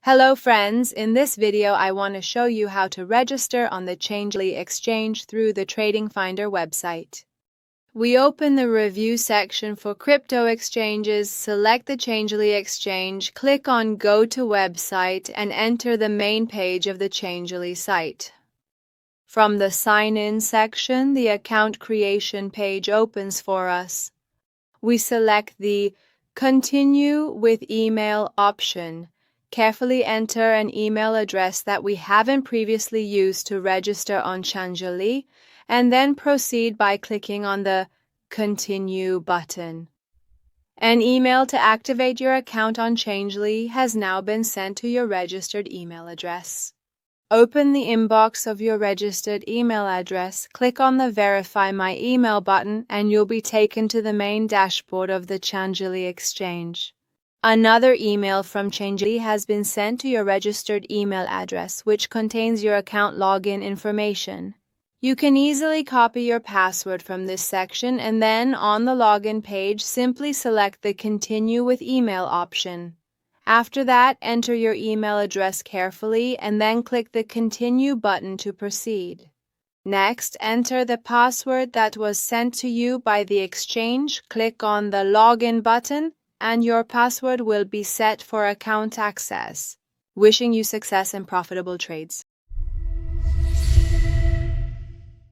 Hello friends, in this video I want to show you how to register on the Changelly exchange through the TradingFinder website. We open the review section for crypto exchanges, select the Changelly exchange, click on Go to Website and enter the main page of the Changelly site. From the Sign In section, the account creation page opens for us. We select the Continue with Email option. Carefully enter an email address that we haven't previously used to register on Changelly, and then proceed by clicking on the Continue button. An email to activate your account on Changelly has now been sent to your registered email address. Open the inbox of your registered email address, click on the Verify My Email button, and you'll be taken to the main dashboard of the Changelly exchange. Another email from Changelly has been sent to your registered email address, which contains your account login information. You can easily copy your password from this section and then, on the login page, simply select the Continue with Email option. After that, enter your email address carefully and then click the Continue button to proceed. Next, enter the password that was sent to you by the exchange, click on the Login button, and your password will be set for account access. Wishing you success and profitable trades.